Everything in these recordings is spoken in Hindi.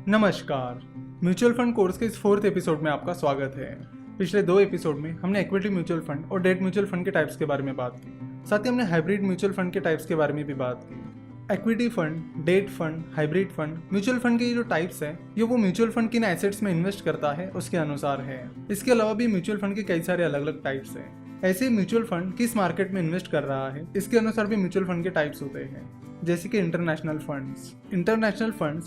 नमस्कार। म्यूचुअल फंड कोर्स के इस 4th एपिसोड में आपका स्वागत है। पिछले 2 एपिसोड में हमने इक्विटी म्यूचुअल फंड और डेट म्यूचुअल फंड के टाइप्स के बारे में बात की। साथ ही हमने हाइब्रिड म्यूचुअल फंड के टाइप्स के बारे में भी बात की। Equity fund, debt fund, hybrid fund, mutual fund के ये जो टाइप्स है ये वो म्यूचुअल फंड किन एसेट्स में इन्वेस्ट करता है उसके अनुसार है। इसके अलावा भी म्यूचुअल फंड के कई सारे अलग अलग टाइप्स हैं। ऐसे म्यूचुअल फंड किस मार्केट में इन्वेस्ट कर रहा है इसके अनुसार भी म्यूचुअल फंड के टाइप्स होते हैं। जैसे कि इंटरनेशनल फंड्स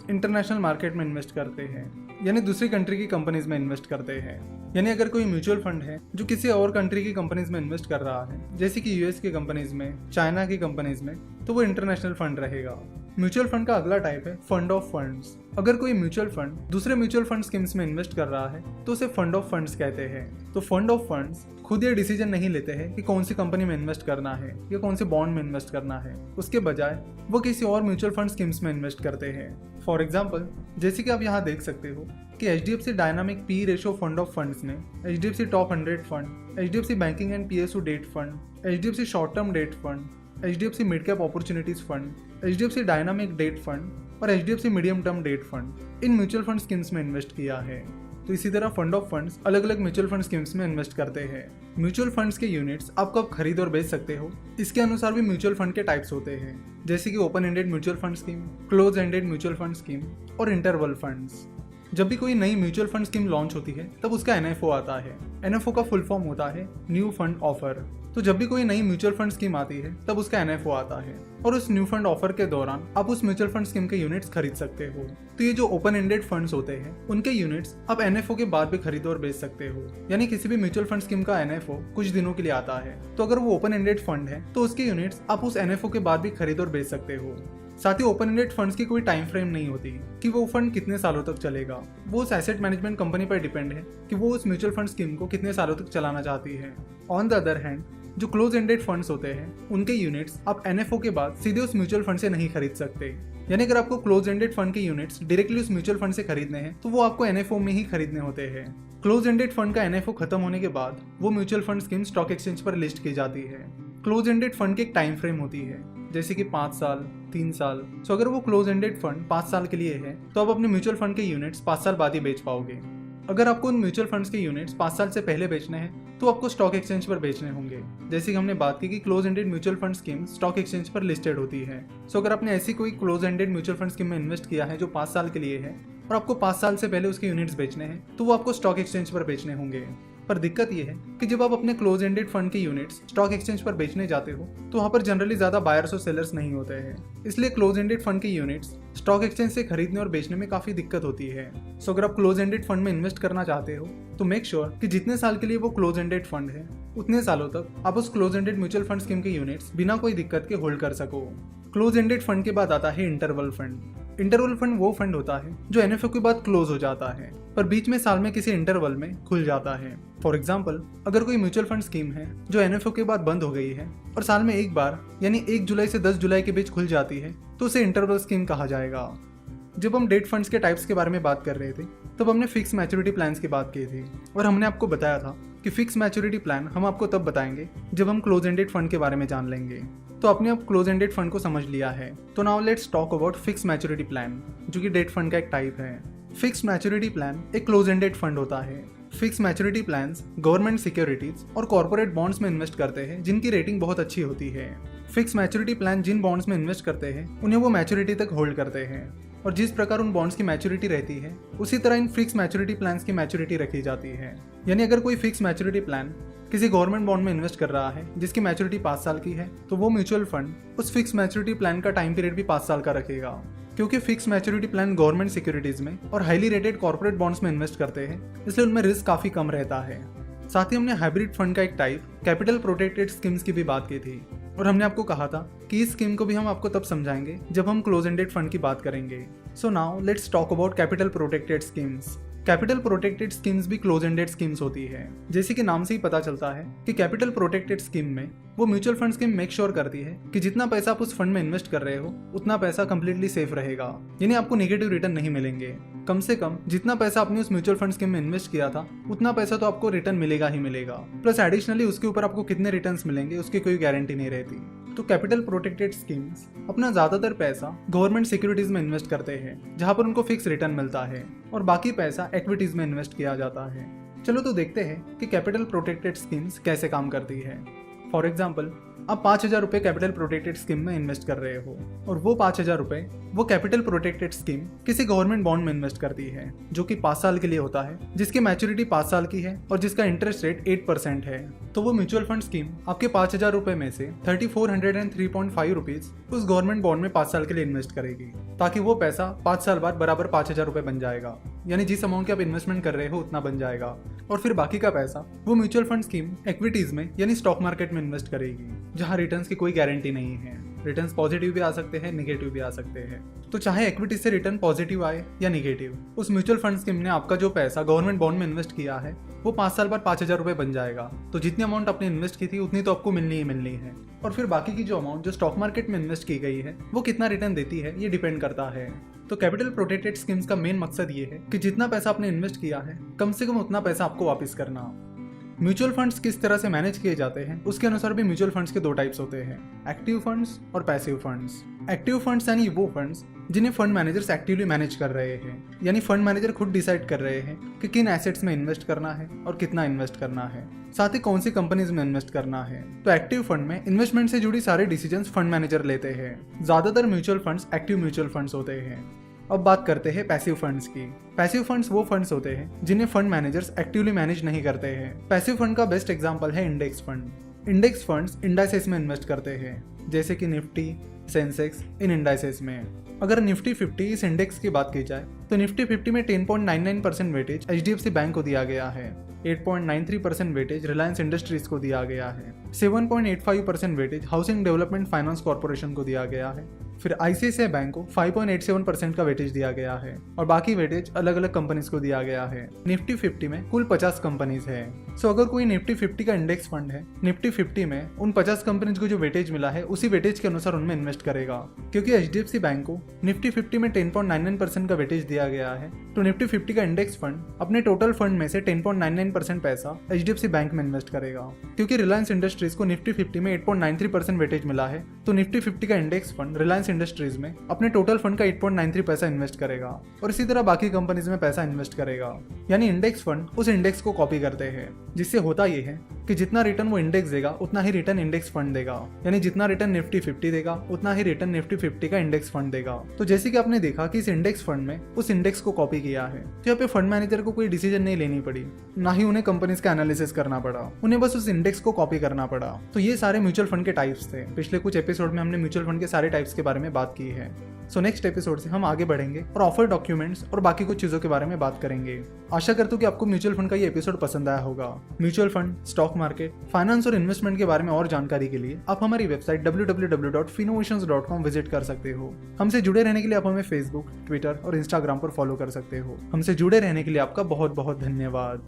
इंटरनेशनल मार्केट में इन्वेस्ट करते हैं, यानी दूसरी कंट्री की कंपनीज में इन्वेस्ट करते हैं। यानी अगर कोई म्यूचुअल फंड है जो किसी और कंट्री की कंपनीज में इन्वेस्ट कर रहा है, जैसे कि यूएस की कंपनीज में, चाइना की कंपनीज में, तो वो इंटरनेशनल फंड रहेगा। म्यूचुअल फंड का अगला टाइप है फंड ऑफ फंड्स। अगर कोई म्यूचुअल फंड दूसरे म्यूचुअल फंड स्कीम्स में इन्वेस्ट कर रहा है तो उसे फंड ऑफ फंड्स कहते हैं। तो फंड ऑफ फंड्स खुद ये डिसीजन नहीं लेते हैं कि कौन सी कंपनी में इन्वेस्ट करना है या कौन से बॉन्ड में इन्वेस्ट करना है, उसके बजाय वो किसी और म्यूचुअल फंड स्कीम्स में इन्वेस्ट करते हैं। फॉर एग्जाम्पल, जैसे कि आप यहाँ देख सकते हो कि HDFC dynamic P ratio fund of funds ने HDFC top 100 fund, HDFC banking and PSU debt fund, HDFC short term debt fund, HDFC mid cap opportunities fund, HDFC dynamic debt fund और HDFC medium term debt fund इन म्यूचुअल फंड स्कीम्स में इन्वेस्ट किया है। तो इसी तरह फंड ऑफ फंड्स अलग अलग म्यूचुअल फंड स्कीम्स में इन्वेस्ट करते हैं। म्यूचुअल फंड्स के यूनिट्स आप कब खरीद और बेच सकते हो इसके अनुसार भी म्यूचुअल फंड के टाइप्स होते हैं, जैसे कि open ended mutual fund scheme, close ended mutual fund scheme और इंटरवल फंड्स। जब भी कोई नई म्यूचुअल फंड स्कीम लॉन्च होती है तब उसका NFO आता है। NFO का फुल फॉर्म होता है न्यू फंड ऑफर। तो जब भी कोई नई म्यूचुअल फंड स्कीम आती है तब उसका NFO आता है और उस न्यू फंड ऑफर के दौरान आप उस म्यूचुअल फंड स्कीम के यूनिट्स खरीद सकते हो। तो ये जो ओपन एंडेड फंड्स होते हैं उनके यूनिट्स आप NFO के बाद भी खरीद और बेच सकते हो। यानी किसी भी म्यूचुअल फंड स्कीम का NFO कुछ दिनों के लिए आता है, तो अगर वो ओपन एंडेड फंड है तो उसके यूनिट्स आप उस NFO के बाद भी खरीद और बेच सकते हो। साथ ही ओपन एंडेड फंड्स की कोई टाइम फ्रेम नहीं होती कि वो फंड कितने सालों तक चलेगा। वो उस एसेट मैनेजमेंट कंपनी पर डिपेंड है कि वो उस म्यूचुअल फंड स्कीम को कितने सालों तक चलाना चाहती है। ऑन द अदर हैंड, जो क्लोज एंडेड फंड्स होते हैं उनके यूनिट्स आप NFO के बाद सीधे उस म्यूचुअल फंड से नहीं खरीद सकते। यानी अगर आपको क्लोज एंडेड फंड के यूनिट्स डायरेक्टली उस म्यूचुअल फंड से खरीदने हैं तो वो आपको NFO में ही खरीदने होते हैं। क्लोज एंडेड फंड का NFO खत्म होने के बाद वो mutual fund scheme stock exchange पर लिस्ट की जाती है। क्लोज एंडेड फंड की एक टाइम फ्रेम होती है, जैसे कि 5 साल, 3 साल। सो अगर वो क्लोज एंडेड फंड 5 साल के लिए है तो आप अपने म्यूचुअल फंड के यूनिट्स 5 साल बाद ही बेच पाओगे। अगर आपको उन म्यूचुअल फंड्स के यूनिट्स 5 साल से पहले बेचने हैं तो आपको स्टॉक एक्सचेंज पर बेचने होंगे। जैसे कि हमने बात की कि close ended mutual fund scheme stock exchange पर लिस्टेड होती है। सो अगर आपने ऐसी कोई close ended mutual fund scheme में इन्वेस्ट किया है जो 5 साल के लिए है और आपको 5 साल से पहले उसके यूनिट्स बेचने हैं तो वो आपको स्टॉक एक्सचेंज पर बेचने होंगे। पर दिक्कत यह है कि जब आप अपने क्लोज एंडेड फंड के यूनिट्स स्टॉक एक्सचेंज पर बेचने जाते हो तो वहाँ पर जनरली ज्यादा बायर्स और सेलर्स नहीं होते हैं। इसलिए क्लोज एंडेड फंड के यूनिट्स स्टॉक एक्सचेंज से खरीदने और बेचने में काफी दिक्कत होती है। सो अगर आप क्लोज एंडेड फंड में इन्वेस्ट करना चाहते हो तो मेक श्योर कि जितने साल के लिए वो क्लोज एंडेड फंड है उतने सालों तक आप उस close ended mutual fund scheme के यूनिट्स बिना कोई दिक्कत के होल्ड कर सको। क्लोज एंडेड फंड के बाद आता है इंटरवल फंड। इंटरवल फंड वो फंड होता है जो NFO के बाद क्लोज हो जाता है पर बीच में साल में किसी इंटरवल में खुल जाता है। फॉर एग्जाम्पल, अगर कोई म्यूचुअल फंड स्कीम है जो NFO के बाद बंद हो गई है और साल में एक बार यानी 1 जुलाई से 10 जुलाई के बीच खुल जाती है तो उसे इंटरवल स्कीम कहा जाएगा। जब हम डेट फंड्स के टाइप्स के बारे में बात कर रहे थे तब हमने फिक्स मैच्योरिटी प्लान्स की बात की थी और हमने आपको बताया था कि फिक्स मैच्योरिटी प्लान हम आपको तब बताएंगे जब हम क्लोज एंडेड फंड के बारे में जान लेंगे। तो आपने अब क्लोज एंडेड फंड को समझ लिया है, तो now let's talk about fix maturity plan, जो कि डेट फंड का एक टाइप है। फिक्स मैच्योरिटी प्लान एक क्लोज एंडेड फंड होता है। Fix maturity plans government securities और कॉर्पोरेट बॉन्ड्स में इन्वेस्ट करते हैं जिनकी रेटिंग बहुत अच्छी होती है। फिक्स मैच्योरिटी प्लान जिन बॉन्ड्स में इन्वेस्ट करते हैं उन्हें वो मैच्योरिटी तक होल्ड करते हैं और जिस प्रकार उन बॉन्ड्स की मैच्योरिटी रहती है उसी तरह इन फिक्स मैच्योरिटी प्लान्स की मैच्योरिटी रखी जाती है। यानी अगर कोई फिक्स मैच्योरिटी प्लान किसी गवर्नमेंट बॉन्ड में इन्वेस्ट कर रहा है जिसकी मैच्योरिटी 5 साल की है तो वो म्यूचुअल फंड उस फिक्स मैच्योरिटी प्लान का टाइम पीरियड भी 5 साल का रखेगा। क्योंकि fix maturity plan government securities में और हाईली रेटेड कॉर्पोरेट बॉन्ड्स में इन्वेस्ट करते हैं, इसलिए उनमें रिस्क काफी कम रहता है। साथ ही हमने हाइब्रिड फंड का एक टाइप कैपिटल प्रोटेक्टेड स्कीम्स की भी बात की थी और हमने आपको कहा था कि इस स्कीम को भी हम आपको तब समझाएंगे जब हम क्लोज एंडेड फंड की बात करेंगे। So now let's talk about capital protected schemes. Capital protected schemes भी क्लोज एंडेड स्कीम्स होती है। जैसे कि नाम से ही पता चलता है कि कैपिटल प्रोटेक्टेड स्कीम में वो mutual fund scheme make sure करती है कि जितना पैसा आप उस फंड में इन्वेस्ट कर रहे हो उतना पैसा कंप्लीटली सेफ रहेगा, यानी आपको नेगेटिव रिटर्न नहीं मिलेंगे। कम से कम जितना पैसा आपने उस म्यूचुअल फंड स्कीम में इन्वेस्ट किया था उतना पैसा तो आपको रिटर्न मिलेगा ही मिलेगा, प्लस एडिशनली उसके ऊपर आपको कितने रिटर्न्स मिलेंगे उसकी कोई गारंटी नहीं रहती। तो कैपिटल प्रोटेक्टेड स्कीम्स अपना ज़्यादातर पैसा गवर्नमेंट सिक्योरिटीज़ में इन्वेस्ट करते हैं जहां पर उनको फिक्स रिटर्न मिलता है और बाकी पैसा इक्विटीज़ में इन्वेस्ट किया जाता है। चलो तो देखते हैं कि कैपिटल प्रोटेक्टेड स्कीम्स कैसे काम करती है। फॉर एग्जाम्पल, आप 5,000 रुपये कैपिटल प्रोटेक्टेड स्कीम में इन्वेस्ट कर रहे हो और वो 5,000 रुपये वो कैपिटल प्रोटेक्टेड स्कीम किसी गवर्नमेंट बॉन्ड में इन्वेस्ट करती है जो कि 5 साल के लिए होता है, जिसकी मैच्योरिटी 5 साल की है और जिसका इंटरेस्ट रेट 8% है। तो वो म्यूचुअल फंड स्कीम आपके 5,000 रुपये में से 3,403.5 रुपीज उस गवर्नमेंट बॉन्ड में 5 साल के लिए इन्वेस्ट करेगी, ताकि वो पैसा 5 साल बाद बराबर 5,000 रुपये बन जाएगा, यानी जिस अमाउंट की आप इन्वेस्टमेंट कर रहे हो उतना बन जाएगा। और फिर बाकी का पैसा वो म्यूचुअल फंड स्कीम इक्विटीज में यानी स्टॉक मार्केट में इन्वेस्ट करेगी, जहां रिटर्न्स की कोई गारंटी नहीं है। रिटर्न्स पॉजिटिव भी आ सकते हैं, नेगेटिव भी आ सकते हैं। तो चाहे इक्विटी से रिटर्न पॉजिटिव आए या नेगेटिव, उस म्यूचुअल फंड स्कीम ने आपका जो पैसा गवर्नमेंट बॉन्ड में इन्वेस्ट किया है वो 5 साल बाद 5,000 रुपये बन जाएगा। तो जितनी अमाउंट आपने इन्वेस्ट की थी उतनी तो आपको मिलनी ही मिलनी है। और फिर बाकी की जो अमाउंट जो स्टॉक मार्केट में इन्वेस्ट की गई है वो कितना रिटर्न देती है ये डिपेंड करता है। तो कैपिटल प्रोटेक्टेड स्कीम्स का मेन मकसद ये है कि जितना पैसा आपने इन्वेस्ट किया है कम से कम उतना पैसा आपको वापस करना। म्यूचुअल फंड्स किस तरह से मैनेज किए जाते हैं उसके अनुसार भी म्यूचुअल फंड्स के 2 टाइप्स होते हैं, एक्टिव फंड्स और पैसिव फंड्स। एक्टिव फंड्स यानी वो फंड्स जिन्हें फंड मैनेजर्स एक्टिवली मैनेज कर रहे हैं, यानी फंड मैनेजर खुद डिसाइड कर रहे हैं कि किन एसेट्स में इन्वेस्ट करना है और कितना इन्वेस्ट करना है, साथ ही कौन सी कंपनीज में इन्वेस्ट करना है। तो एक्टिव फंड में इन्वेस्टमेंट से जुड़ी सारे डिसीजंस फंड मैनेजर लेते हैं। ज्यादातर mutual funds active mutual funds होते हैं। अब बात करते हैं पैसिव फंड्स की। पैसिव फंड्स वो फंड्स होते हैं जिन्हें फंड मैनेजर्स एक्टिवली मैनेज नहीं करते हैं। पैसिव फंड का बेस्ट एग्जांपल है index fund. Index funds indices में इन्वेस्ट करते हैं, जैसे कि निफ्टी, सेंसेक्स, इन इंडाइसेस में। अगर निफ्टी 50 इस इंडेक्स की बात की जाए तो निफ्टी 50 में 10.99% वेटेज HDFC बैंक को दिया गया है, 8.93% वेटेज रिलायंस इंडस्ट्रीज को दिया गया है, 7.85% weightage housing development finance corporation को दिया गया है, फिर ICICI बैंक को 5.87% का वेटेज दिया गया है और बाकी वेटेज अलग अलग कंपनीज को दिया गया है। निफ्टी 50 में कुल 50 कंपनीज है। सो अगर कोई निफ्टी 50 का इंडेक्स फंड है, निफ्टी 50 में उन 50 कंपनीज को जो वेटेज मिला है उसी वेटेज के अनुसार उनमें इन्वेस्ट करेगा। क्योंकि HDFC बैंक को निफ्टी 50 में 10.99% का वेटेज दिया गया है, तो निफ्टी 50 का इंडेक्स फंड अपने टोटल फंड में से 10.99% पैसा HDFC बैंक में इन्वेस्ट करेगा। क्योंकि रिलायंस इंडस्ट्रीज को निफ्टी 50 में 8.93% वेटेज मिला है, तो निफ्टी 50 का इंडेक्स फंड रिलायंस इंडस्ट्रीज में अपने टोटल फंड का 8.93 पैसा इन्वेस्ट करेगा और इसी तरह बाकी कंपनीज में पैसा इन्वेस्ट करेगा। यानी इंडेक्स फंड उस इंडेक्स को कॉपी करते हैं, जिससे होता यह है कि जितना रिटर्न वो इंडेक्स देगा उतना ही रिटर्न इंडेक्स फंड देगा, यानी जितना रिटर्न निफ्टी 50 देगा उतना ही रिटर्न निफ्टी 50 का इंडेक्स फंड देगा। तो जैसे कि आपने देखा कि इस इंडेक्स फंड में उस इंडेक्स को कॉपी किया है, तो यहाँ पे फंड मैनेजर को कोई डिसीजन नहीं लेनी पड़ी, ना ही उन्हें कंपनीज का एनालिसिस करना पड़ा, उन्हें बस उस इंडेक्स को कॉपी करना पड़ा। तो ये सारे म्यूचुअल फंड के टाइप्स थे। पिछले कुछ एपिसोड में हमने म्यूचुअल फंड के सारे टाइप्स के बारे में बात की है। सो नेक्स्ट एपिसोड से हम आगे बढ़ेंगे और ऑफर डॉक्यूमेंट्स और बाकी कुछ चीजों के बारे में बात करेंगे। आशा करता हूँ कि आपको म्यूचुअल फंड का ये एपिसोड पसंद आया होगा। Mutual fund, stock market, finance और इन्वेस्टमेंट के बारे में और जानकारी के लिए आप हमारी वेबसाइट www.finnovations.com विजिट कर सकते हो। हमसे जुड़े रहने के लिए आप हमें फेसबुक, ट्विटर और इंस्टाग्राम पर फॉलो कर सकते हो। हमसे जुड़े रहने के लिए आपका बहुत बहुत धन्यवाद।